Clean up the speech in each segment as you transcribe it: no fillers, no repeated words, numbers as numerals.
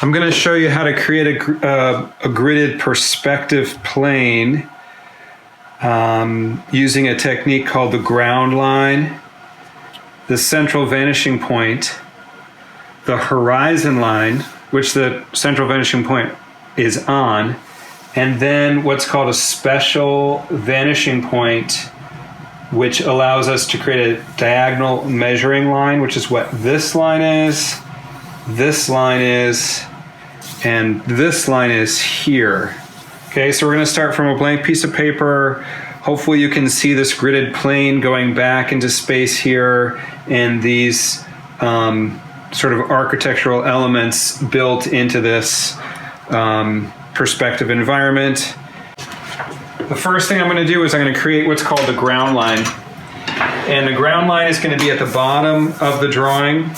I'm going to show you how to create a gridded perspective plane using a technique called the ground line, the central vanishing point, the horizon line, which the central vanishing point is on, and then what's called a special vanishing point, which allows us to create a diagonal measuring line, which is what this line is, and this line is here. Okay, so we're going to start from a blank piece of paper. Hopefully you can see this gridded plane going back into space here, and these sort of architectural elements built into this perspective environment. The first thing I'm going to do is I'm going to create what's called the ground line. And the ground line is going to be at the bottom of the drawing.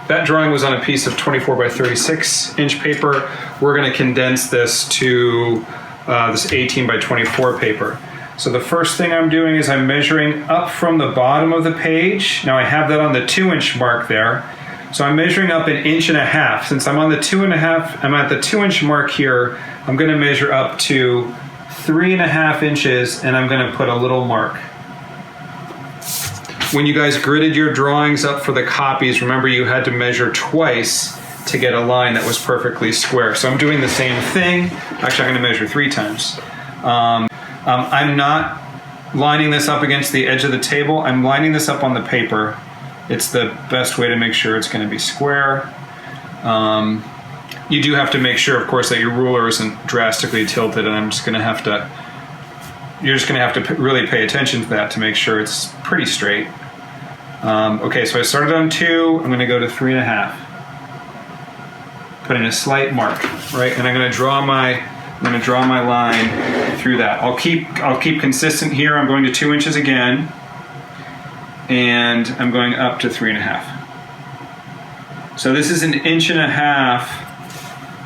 That drawing was on a piece of 24 by 36 inch paper. We're going to condense this to this 18 by 24 paper. So the first thing I'm doing is I'm measuring up from the bottom of the page. Now I have that on the 2-inch mark there. So I'm measuring up 1.5 inches. Since I'm on the 2.5, I'm at the 2-inch mark here. I'm going to measure up to 3.5 inches, and I'm going to put a little mark. When you guys gridded your drawings up for the copies, remember you had to measure twice to get a line that was perfectly square. So I'm doing the same thing. Actually, I'm going to measure 3 times. I'm not lining this up against the edge of the table. I'm lining this up on the paper. It's the best way to make sure it's going to be square. You do have to make sure, of course, that your ruler isn't drastically tilted, and you're just going to have to really pay attention to that to make sure it's pretty straight. Okay, so I started on 2. I'm going to go to 3.5. Put in a slight mark, right? And I'm going to draw my line through that. I'll keep consistent here. I'm going to 2 inches again, and I'm going up to 3.5. So this is 1.5 inches.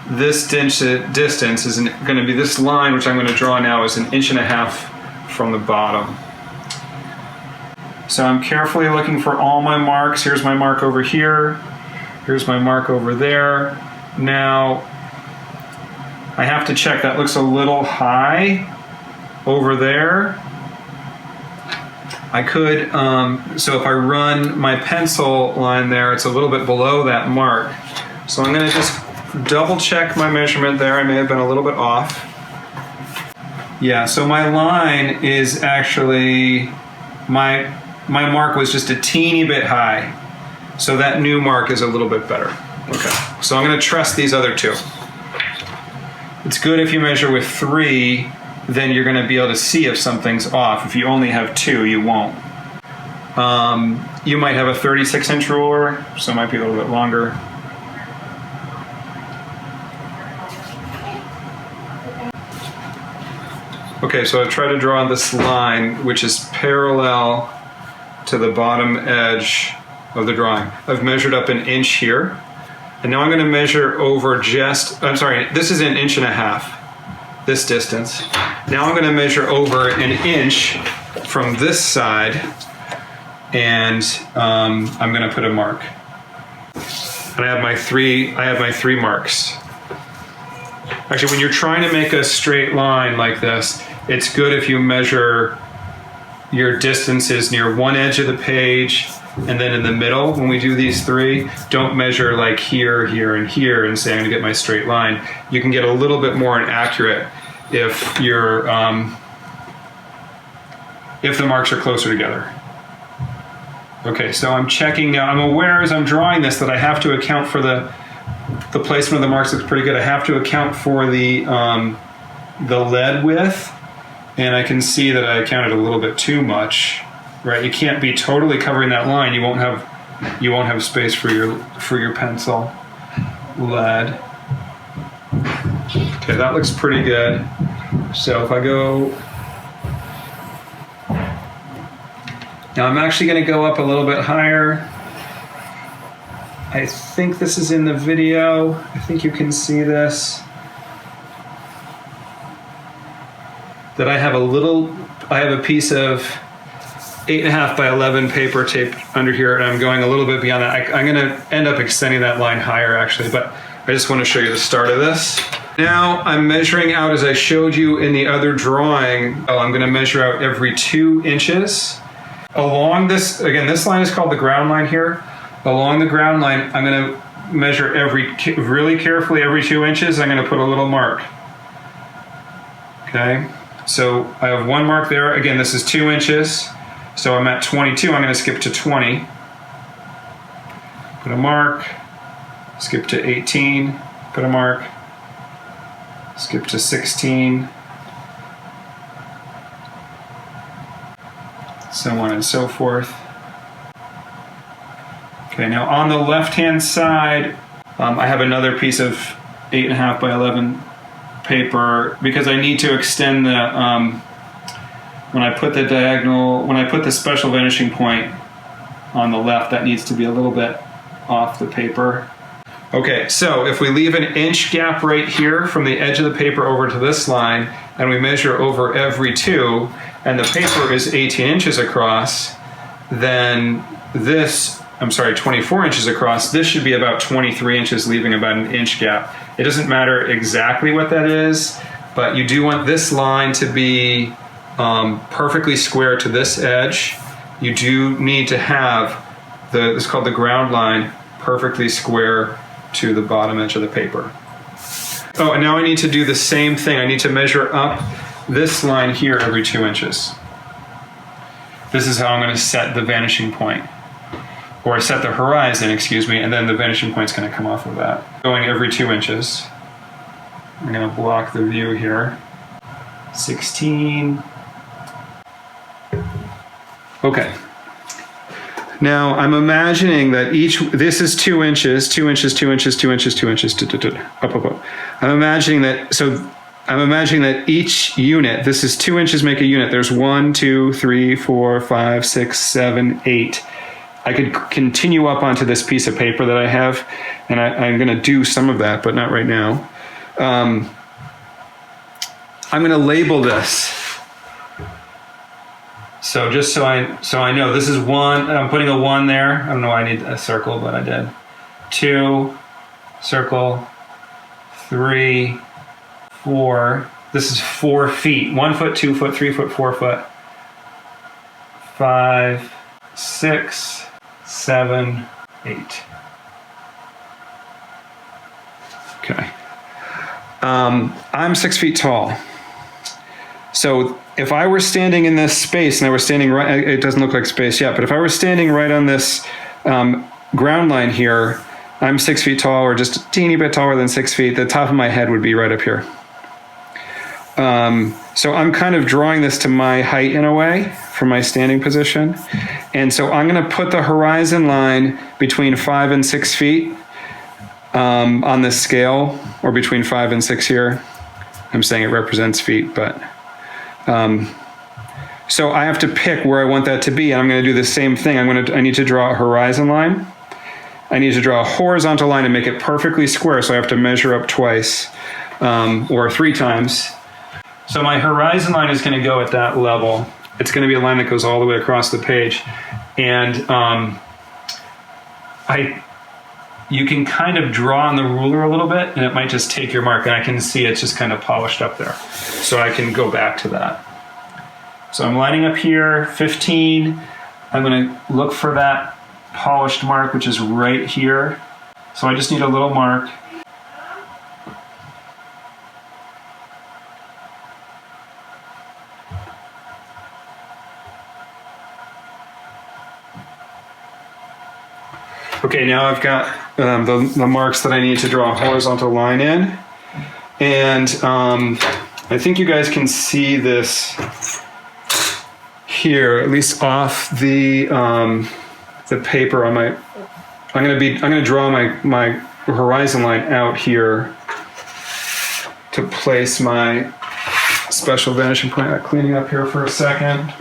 This distance is going to be this line, which I'm going to draw now, is 1.5 inches from the bottom. So I'm carefully looking for all my marks. Here's my mark over here. Here's my mark over there. Now, I have to check. That looks a little high over there. I could, so if I run my pencil line there, it's a little bit below that mark. So I'm going to just double check my measurement there. I may have been a little bit off. Yeah, so my line is actually, my mark was just a teeny bit high. So that new mark is a little bit better. Okay, so I'm going to trust these other 2. It's good if you measure with 3, then you're going to be able to see if something's off. If you only have 2, you won't. You might have a 36-inch ruler, so it might be a little bit longer. Okay, so I try to draw this line, which is parallel to the bottom edge of the drawing. I've measured up 1 inch here, and now I'm going to measure over this is 1.5 inches, this distance. Now I'm going to measure over 1 inch from this side, and I'm going to put a mark. And I have my 3 marks. Actually, when you're trying to make a straight line like this, it's good if you measure your distances near one edge of the page and then in the middle. When we do these 3, don't measure like here, here, and here and say I'm going to get my straight line. You can get a little bit more accurate if you're if the marks are closer together. Okay, so I'm checking now. I'm aware as I'm drawing this that I have to account for the placement of the marks looks pretty good. I have to account for the lead width, and I can see that I accounted a little bit too much. Right, you can't be totally covering that line. You won't have space for your pencil lead. Okay, that looks pretty good. So if I go, now I'm actually going to go up a little bit higher. I think this is in the video. I think you can see this. That I have a piece of 8.5 by 11 paper taped under here, and I'm going a little bit beyond that. I'm going to end up extending that line higher, actually, but I just want to show you the start of this. Now I'm measuring out, as I showed you in the other drawing, I'm going to measure out every 2 inches. Along this, again, this line is called the ground line here. Along the ground line, I'm going to measure really carefully every 2 inches. I'm going to put a little mark. Okay, so I have 1 mark there. Again, this is 2 inches. So I'm at 22. I'm going to skip to 20. Put a mark. Skip to 18. Put a mark. Skip to 16. So on and so forth. Okay, now on the left-hand side, I have another piece of 8.5 by 11 paper because I need to extend the, when I put the special vanishing point on the left, that needs to be a little bit off the paper. Okay, so if we leave an inch gap right here from the edge of the paper over to this line, and we measure over every 2, and the paper is 18 inches across, then this, 24 inches across, this should be about 23 inches, leaving about an inch gap. It doesn't matter exactly what that is, but you do want this line to be perfectly square to this edge. You do need to have this is called the ground line, perfectly square to the bottom edge of the paper. Oh, and now I need to do the same thing. I need to measure up this line here every 2 inches. This is how I'm going to set the vanishing point. Or set the horizon, excuse me, and then the vanishing point's going to come off of that. Going every 2 inches. I'm going to block the view here. 16. Okay. Now I'm imagining that this is 2 inches, 2 inches, 2 inches, 2 inches, 2 inches, up. I'm imagining that each unit, this is 2 inches make a unit. There's 1, 2, 3, 4, 5, 6, 7, 8. I could continue up onto this piece of paper that I have, and I'm going to do some of that, but not right now. I'm going to label this. So just so I know, this is 1. I'm putting a 1 there. I don't know why I need a circle, but I did. 2, circle. 3, 4. This is 4 feet. 1 foot, 2 foot, 3 foot, 4 foot. 5, 6, 7, 8. Okay. I'm 6 feet tall. So if I were standing in this space and I were standing right, it doesn't look like space yet, but if I were standing right on this ground line here, I'm 6 feet tall, or just a teeny bit taller than 6 feet. The top of my head would be right up here. So I'm kind of drawing this to my height in a way from my standing position. And so I'm going to put the horizon line between 5 and 6 feet on this scale, or between 5 and 6 here. I'm saying it represents feet, but so I have to pick where I want that to be, and I'm going to do the same thing. I need to draw a horizon line. I need to draw a horizontal line and make it perfectly square, so I have to measure up twice or 3 times. So my horizon line is going to go at that level. It's going to be a line that goes all the way across the page. And you can kind of draw on the ruler a little bit, and it might just take your mark, and I can see it's just kind of polished up there. So I can go back to that. So I'm lining up here, 15. I'm going to look for that polished mark, which is right here. So I just need a little mark. Okay, now I've got the marks that I need to draw a horizontal line in. And I think you guys can see this here, at least off the paper on my. I'm gonna draw my horizon line out here to place my special vanishing point. Cleaning up here for a second.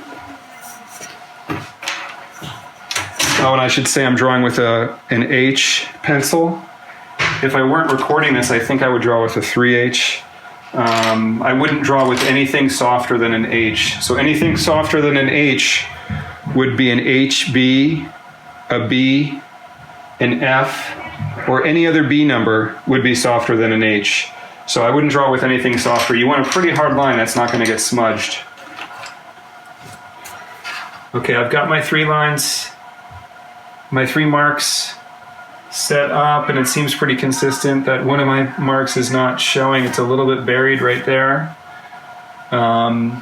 Oh, and I should say I'm drawing with an H pencil. If I weren't recording this, I think I would draw with a 3H. I wouldn't draw with anything softer than an H. So anything softer than an H would be an HB, a B, an F, or any other B number would be softer than an H. So I wouldn't draw with anything softer. You want a pretty hard line that's not going to get smudged. Okay, I've got my 3 lines, my 3 marks set up, and it seems pretty consistent that one of my marks is not showing. It's a little bit buried right there. I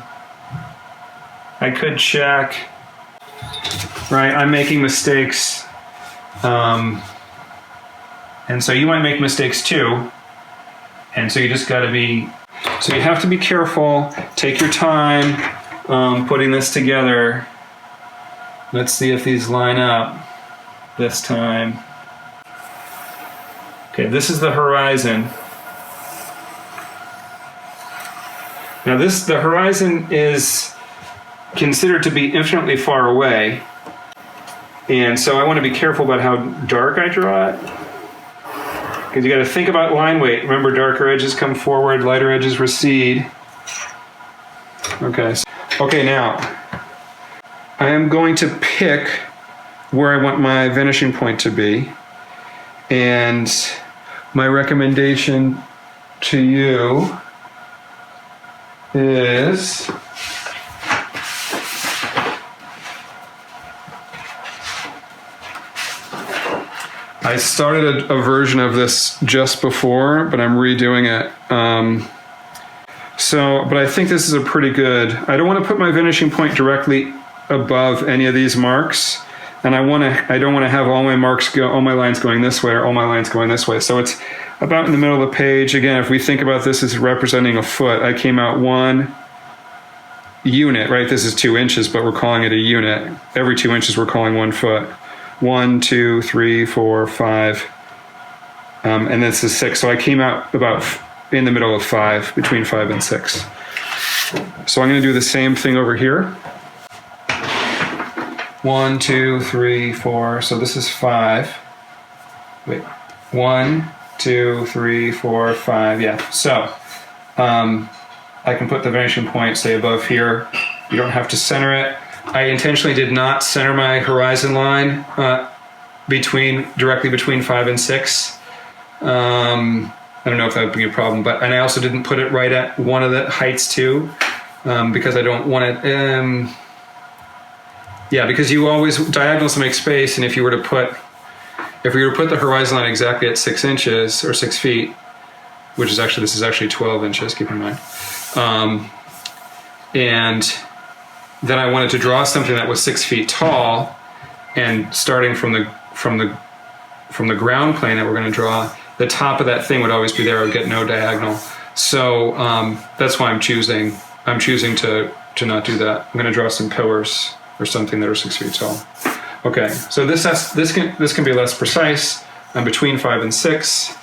could check. Right, I'm making mistakes. And so you might make mistakes too. And so you just got to be, so you have to be careful. Take your time putting this together. Let's see if these line up this time. Okay, this is the horizon. Now the horizon is considered to be infinitely far away. And so I want to be careful about how dark I draw it. Because you got to think about line weight. Remember, darker edges come forward, lighter edges recede. Okay. Okay, now I am going to pick where I want my vanishing point to be. And my recommendation to you is I started a version of this just before, but I'm redoing it. But I think this is a pretty good, I don't want to put my vanishing point directly above any of these marks. And I don't want to have all my lines going this way or all my lines going this way. So it's about in the middle of the page. Again, if we think about this as representing a foot, I came out 1 unit, right? This is 2 inches, but we're calling it a unit. Every 2 inches, we're calling 1 foot. 1, 2, 3, 4, 5, and this is 6. So I came out about in the middle of 5, between 5 and 6. So I'm going to do the same thing over here. 1, 2, 3, 4. So this is 5. Wait, 1, 2, 3, 4, 5. Yeah. So I can put the vanishing point, say, above here. You don't have to center it. I intentionally did not center my horizon line directly between 5 and 6. I don't know if that would be a problem, and I also didn't put it right at one of the heights too, because I don't want it. Because you always diagonals make space, and if you were to put the horizon line exactly at 6 inches or 6 feet, this is actually 12 inches. Keep in mind, and then I wanted to draw something that was 6 feet tall, and starting from the ground plane that we're going to draw, the top of that thing would always be there. I would get no diagonal. So that's why I'm choosing to not do that. I'm going to draw some pillars or something that are 6 feet tall. Okay, so this can be less precise. I'm between 5 and 6.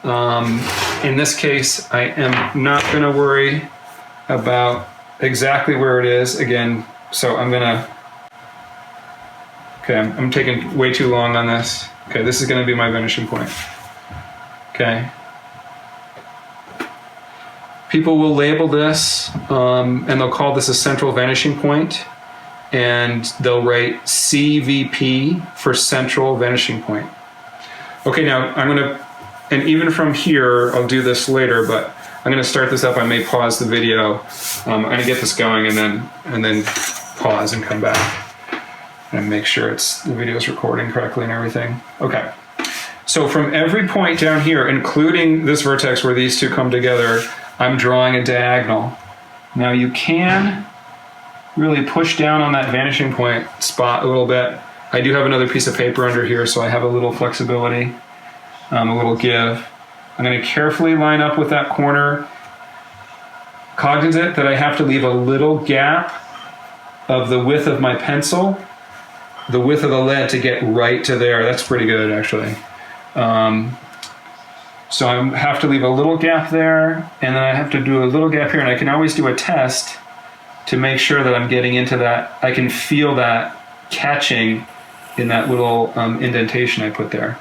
In this case, I am not going to worry about exactly where it is again. So I'm taking way too long on this. Okay, this is going to be my vanishing point. Okay. People will label this, and they'll call this a central vanishing point, and they'll write CVP for central vanishing point. Okay, now and even from here, I'll do this later, but I'm going to start this up. I may pause the video. I'm going to get this going and then pause and come back and make sure the video is recording correctly and everything. Okay. So from every point down here, including this vertex where these two come together, I'm drawing a diagonal. Now you can really push down on that vanishing point spot a little bit. I do have another piece of paper under here, so I have a little flexibility, a little give. I'm going to carefully line up with that corner, cognizant that I have to leave a little gap of the width of my pencil, the width of the lead to get right to there. That's pretty good, actually. So I have to leave a little gap there, and then I have to do a little gap here, and I can always do a test to make sure that I'm getting into that. I can feel that catching in that little indentation I put there.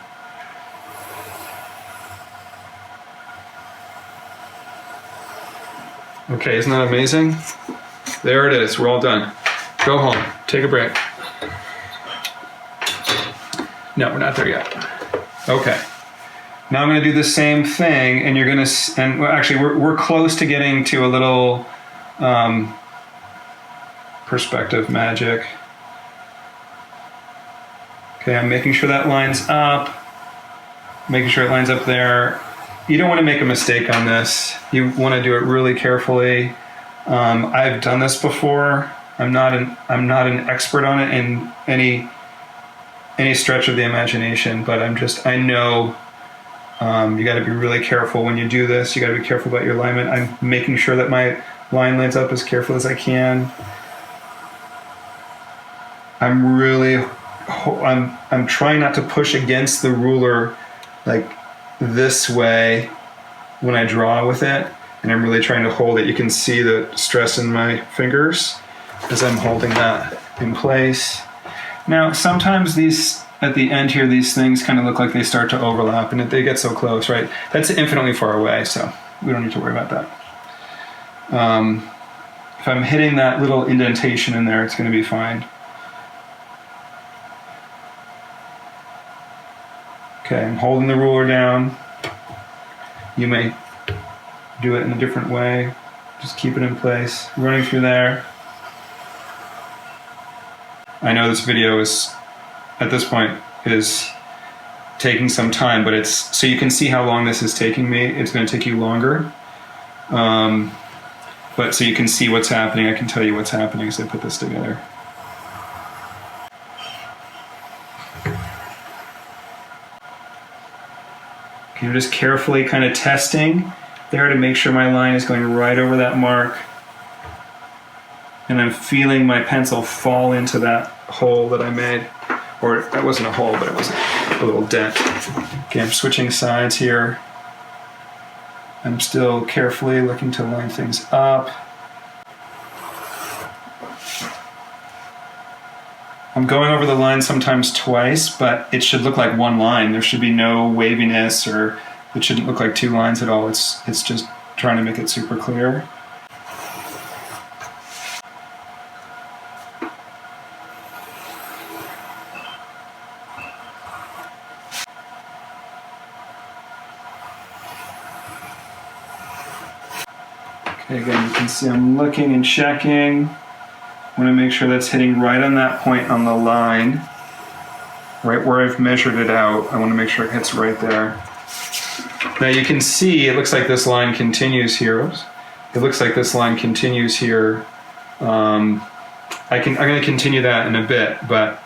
Okay, isn't that amazing? There it is, we're all done. Go home, take a break. No, we're not there yet. Okay, Now I'm going to do the same thing, and you're going to, and well, actually we're close to getting to a little perspective magic. Okay, I'm making sure that lines up, making sure it lines up there. You don't want to make a mistake on this. You want to do it really carefully. I've done this before. I'm not an expert on it in any stretch of the imagination, but I know you got to be really careful when you do this. You got to be careful about your alignment. I'm making sure that my line lines up as careful as I can. I'm trying not to push against the ruler like this way when I draw with it, and I'm really trying to hold it. You can see the stress in my fingers as I'm holding that in place. Now, sometimes these, at the end here, these things kind of look like they start to overlap, and they get so close, right? That's infinitely far away, so we don't need to worry about that. If I'm hitting that little indentation in there, it's going to be fine. Okay, I'm holding the ruler down. You may do it in a different way. Just keep it in place. Running through there. I know this video is, at this point, is taking some time, but it's, so you can see how long this is taking me. It's going to take you longer. But so you can see what's happening. I can tell you what's happening as I put this together. Okay, I'm just carefully kind of testing there to make sure my line is going right over that mark. And I'm feeling my pencil fall into that hole that I made. Or that wasn't a hole, but it was a little dent. Okay, I'm switching sides here. I'm still carefully looking to line things up. I'm going over the line sometimes twice, but it should look like one line. There should be no waviness, or it shouldn't look like two lines at all. It's just trying to make it super clear. Okay, again, you can see I'm looking and checking. I want to make sure that's hitting right on that point on the line, right where I've measured it out. I want to make sure it hits right there. Now you can see it looks like this line continues here. Oops. It looks like this line continues here. I'm going to continue that in a bit, but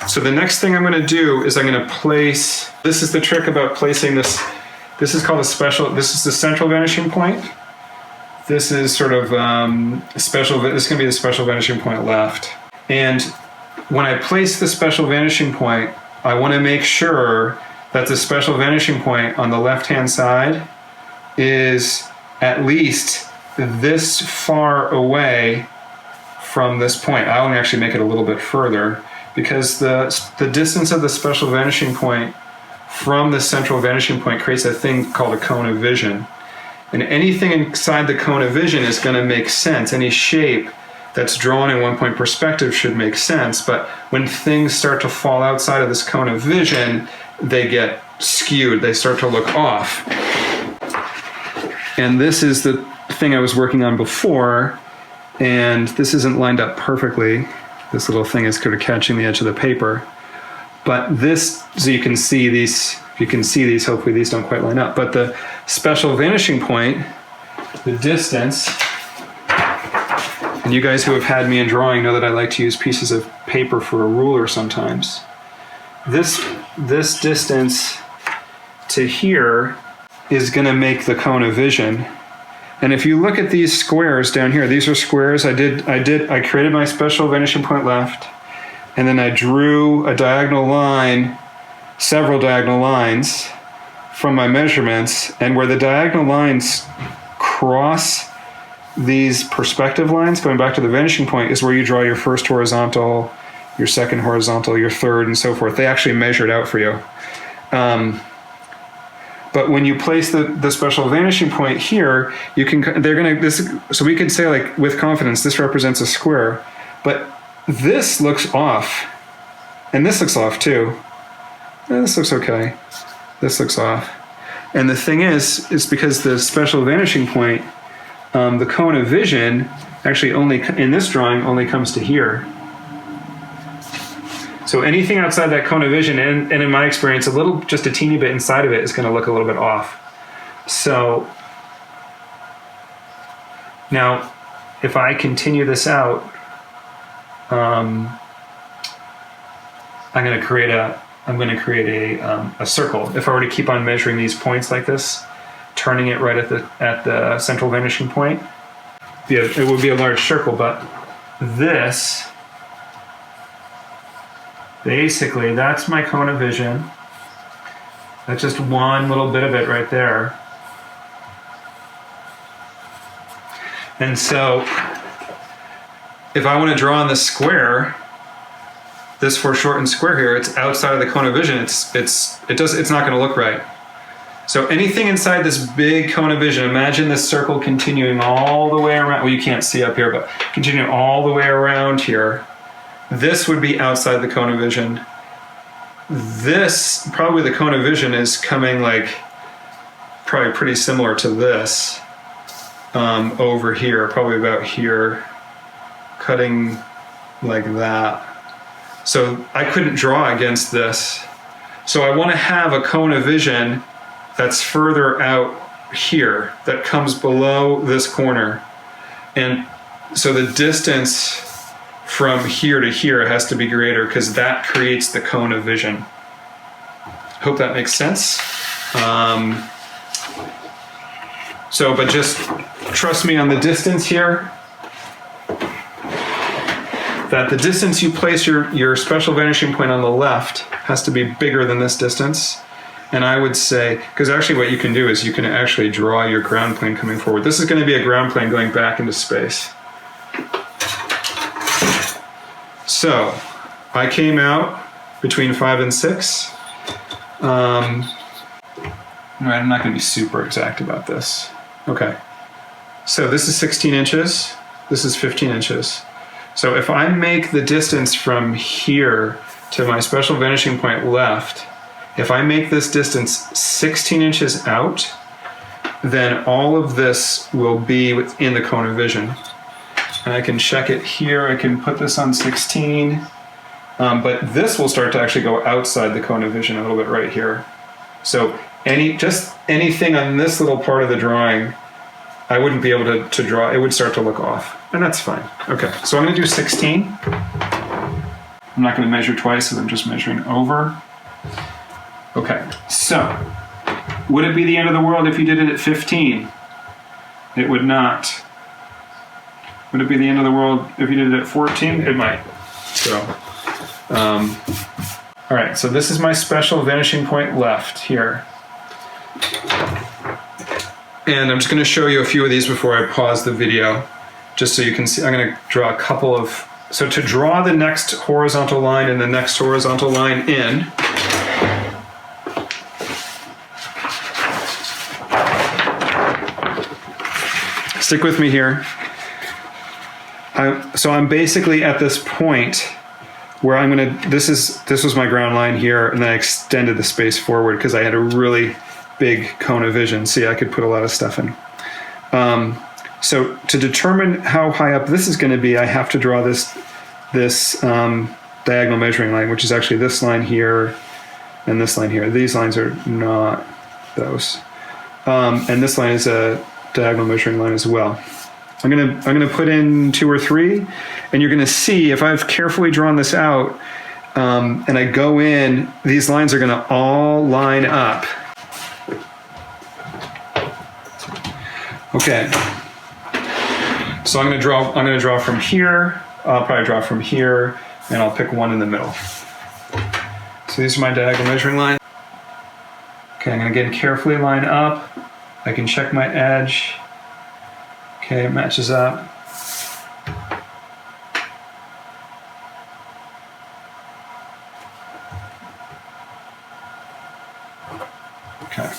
so the next thing I'm going to do is I'm going to place. This is the trick about placing this. This is called a special. This is the central vanishing point. This is sort of special. This is going to be the special vanishing point left. And when I place the special vanishing point, I want to make sure that the special vanishing point on the left-hand side is at least this far away from this point. I'll actually make it a little bit further, because the distance of the special vanishing point from the central vanishing point creates a thing called a cone of vision. And anything inside the cone of vision is going to make sense. Any shape that's drawn in one point perspective should make sense. But when things start to fall outside of this cone of vision, they get skewed. They start to look off. And this is the thing I was working on before. And this isn't lined up perfectly. This little thing is kind of catching the edge of the paper. But this, so you can see these, hopefully these don't quite line up. But the special vanishing point, the distance, and you guys who have had me in drawing know that I like to use pieces of paper for a ruler sometimes. This distance to here is going to make the cone of vision. And if you look at these squares down here, these are squares. I created my special vanishing point left, and then I drew a diagonal line, several diagonal lines from my measurements, and where the diagonal lines cross these perspective lines, going back to the vanishing point, is where you draw your first horizontal, your second horizontal, your third, and so forth. They actually measure it out for you. But when you place the special vanishing point here, so we could say, like, with confidence, this represents a square, but this looks off, and this looks off too. This looks okay. This looks off. And the thing is because the special vanishing point, the cone of vision actually only, in this drawing, only comes to here. So anything outside that cone of vision, and in my experience, just a teeny bit inside of it is going to look a little bit off. So now, if I continue this out, I'm going to create a circle. If I were to keep on measuring these points like this, turning it right at the central vanishing point, it would be a large circle. But this, basically, that's my cone of vision. That's just one little bit of it right there. And so, if I want to draw on the square, this foreshortened square here, it's outside of the cone of vision. It's not going to look right. So anything inside this big cone of vision, imagine this circle continuing all the way around. Well, you can't see up here, but continuing all the way around here. This would be outside the cone of vision. This, probably the cone of vision is coming like, probably pretty similar to this, over here, probably about here, cutting like that. So I couldn't draw against this. So I want to have a cone of vision that's further out here, that comes below this corner. And so the distance from here to here has to be greater because that creates the cone of vision. Hope that makes sense. But just trust me on the distance here, that the distance you place your special vanishing point on the left has to be bigger than this distance. And I would say, because actually what you can do is you can actually draw your ground plane coming forward. This is going to be a ground plane going back into space. So I came out between 5 and 6. I'm not going to be super exact about this. Okay. So this is 16 inches. This is 15 inches. So if I make the distance from here to my special vanishing point left, if I make this distance 16 inches out, then all of this will be within the cone of vision. And I can check it here. I can put this on 16. But this will start to actually go outside the cone of vision a little bit right here. So anything on this little part of the drawing, I wouldn't be able to draw. It would start to look off. And that's fine. Okay, so I'm going to do 16. I'm not going to measure twice, so I'm just measuring over. Okay, so would it be the end of the world if you did it at 15? It would not. Would it be the end of the world if you did it at 14? It might. So, all right, so this is my special vanishing point left here. And I'm just going to show you a few of these before I pause the video, just so you can see. I'm going to draw a couple of, so to draw the next horizontal line and the next horizontal line in, stick with me here. So I'm basically at this point where I'm going to, this was my ground line here, and then I extended the space forward because I had a really big cone of vision. See, I could put a lot of stuff in. So to determine how high up this is going to be, I have to draw this diagonal measuring line, which is actually this line here and this line here. These lines are not those. And this line is a diagonal measuring line as well. I'm gonna put in 2 or 3, and you're gonna see if I've carefully drawn this out, and I go in, these lines are gonna all line up. Okay. So I'm gonna draw from here. I'll probably draw from here, and I'll pick one in the middle. So these are my diagonal measuring lines. Okay, I'm gonna again carefully line up. I can check my edge. Okay, it matches up. Okay.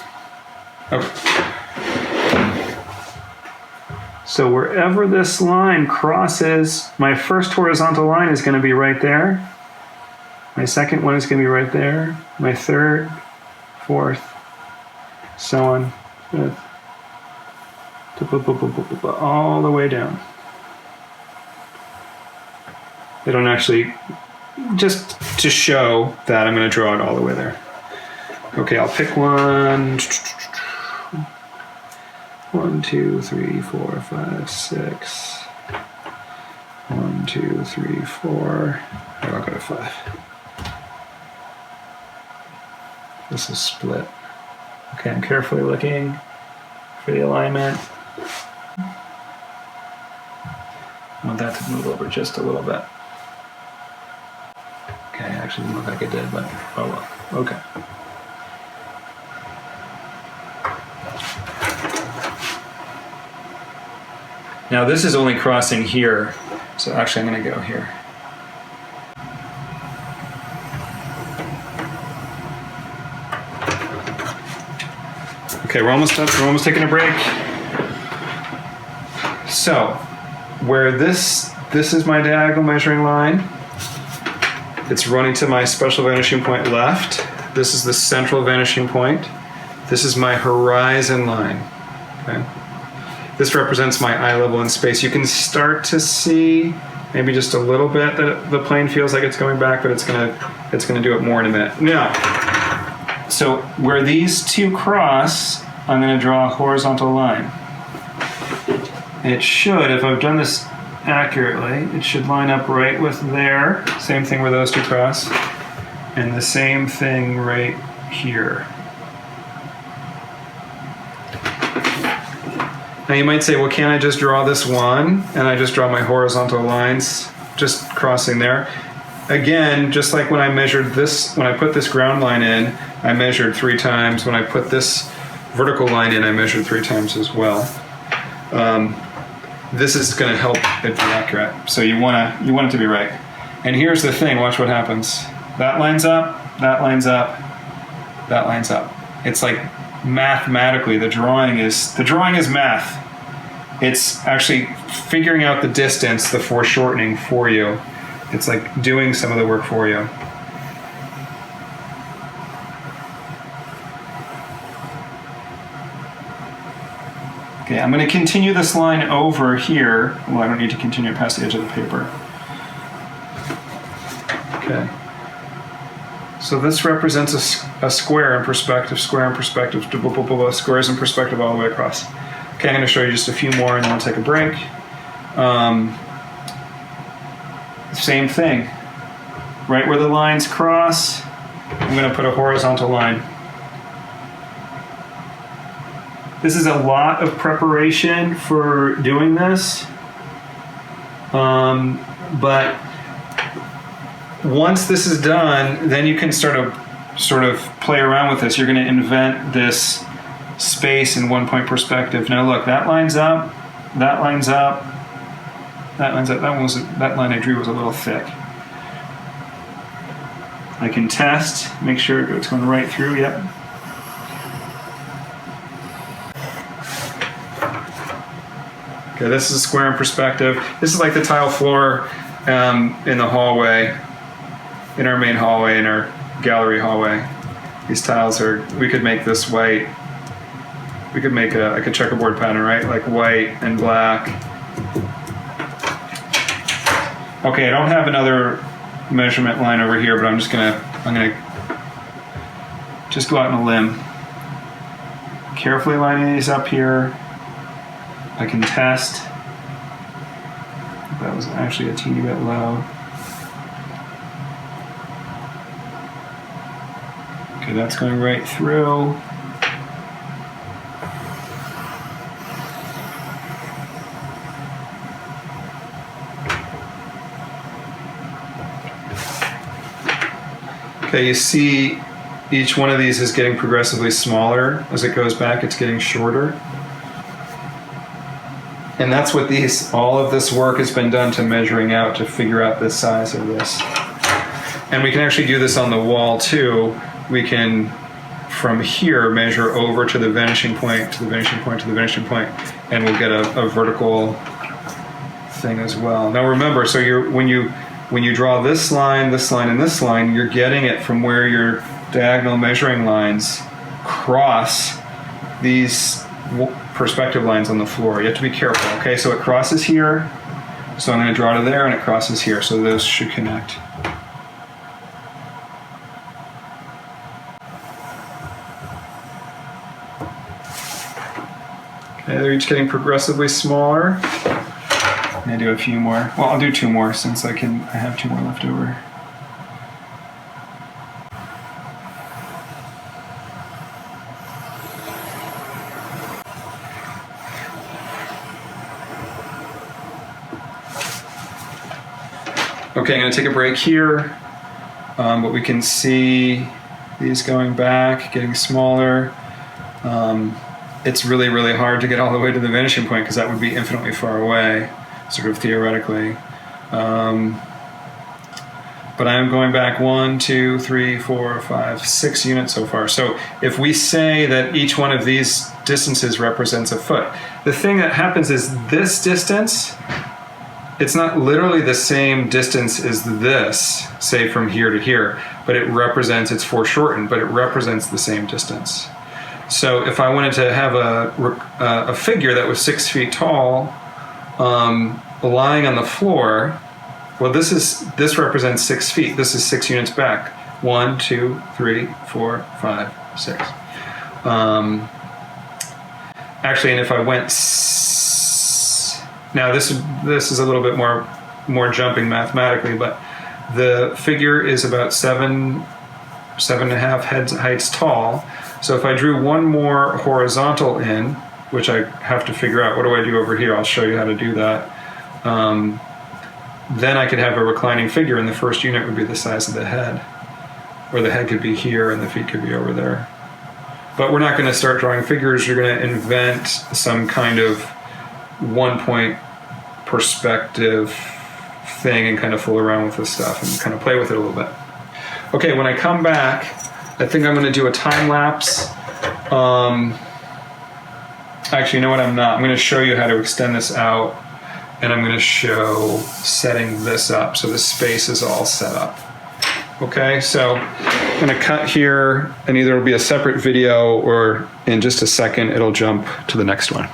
So wherever this line crosses, my first horizontal line is going to be right there. My second one is going to be right there. My third, fourth, so on, fifth, all the way down. They don't actually, just to show that I'm going to draw it all the way there. Okay, I'll pick one. 1, 2, 3, 4, 5, 6. 1, 2, 3, 4. I'll go to 5. This is split. Okay, I'm carefully looking for the alignment. I want that to move over just a little bit. Okay, actually didn't look like it did, but oh well. Okay. Now this is only crossing here, so actually I'm going to go here. Okay, we're almost done. We're almost taking a break. So, where this is my diagonal measuring line, it's running to my special vanishing point left. This is the central vanishing point. This is my horizon line. Okay. This represents my eye level in space. You can start to see maybe just a little bit that the plane feels like it's going back, but it's gonna do it more in a minute. Now, so where these two cross, I'm gonna draw a horizontal line. It should, if I've done this accurately, it should line up right with there. Same thing where those two cross. And the same thing right here. Now you might say, well, can't I just draw this one? And I just draw my horizontal lines just crossing there. Again, just like when I measured this, when I put this ground line in, I measured 3 times. When I put this vertical line in, I measured 3 times as well. This is going to help it be accurate. So you want it to be right. And here's the thing, watch what happens. That lines up, that lines up, that lines up. It's like mathematically, the drawing is math. It's actually figuring out the distance, the foreshortening for you. It's like doing some of the work for you. Okay, I'm going to continue this line over here. Well, I don't need to continue it past the edge of the paper. Okay. So this represents a square in perspective, square in perspective, squares in perspective all the way across. Okay, I'm going to show you just a few more and then I'll take a break. Same thing. Right where the lines cross, I'm going to put a horizontal line. This is a lot of preparation for doing this, but once this is done, then you can sort of play around with this. You're going to invent this space in 1-point perspective. Now look, that lines up, that lines up, that lines up. That line I drew was a little thick. I can test, make sure it's going right through. Yep. Okay, this is a square in perspective. This is like the tile floor in the hallway, in our main hallway, in our gallery hallway. These tiles are, we could make this white. We could make like a checkerboard pattern, right? Like white and black. Okay, I don't have another measurement line over here, but I'm gonna just go out on a limb. Carefully lining these up here. I can test. That was actually a teeny bit low. Okay, that's going right through. Okay, you see each one of these is getting progressively smaller. As it goes back, it's getting shorter. And that's what all of this work has been done to measuring out to figure out the size of this. And we can actually do this on the wall too. We can, from here, measure over to the vanishing point, to the vanishing point, to the vanishing point, and we'll get a vertical thing as well. Now remember, so when you draw this line, and this line, you're getting it from where your diagonal measuring lines cross these perspective lines on the floor. You have to be careful, okay? So it crosses here, so I'm going to draw to there, and it crosses here, so those should connect. Okay, they're each getting progressively smaller. I'm going to do a few more. Well, I'll do 2 more since I have 2 more left over. Okay, I'm going to take a break here, but we can see these going back, getting smaller. It's really, really hard to get all the way to the vanishing point because that would be infinitely far away, sort of theoretically. But I'm going back 1, 2, 3, 4, 5, 6 units so far. So if we say that each one of these distances represents a foot, the thing that happens is this distance, it's not literally the same distance as this, say from here to here, but it's foreshortened, but it represents the same distance. So if I wanted to have a figure that was 6 feet tall, lying on the floor, well, this represents 6 feet. This is 6 units back. 1, 2, 3, 4, 5, 6. Actually, and if I went, now this is a little bit more jumping mathematically, but the figure is about 7.5 head heights tall. So if I drew one more horizontal in, which I have to figure out, what do I do over here? I'll show you how to do that. Then I could have a reclining figure, and the first unit would be the size of the head, or the head could be here and the feet could be over there. But we're not going to start drawing figures. You're going to invent some kind of 1-point perspective thing and kind of fool around with this stuff and kind of play with it a little bit. Okay, when I come back, I think I'm going to do a time lapse. Actually, you know what? I'm not. I'm going to show you how to extend this out, and I'm going to show setting this up so the space is all set up. Okay, so I'm going to cut here, and either it'll be a separate video or in just a second it'll jump to the next one.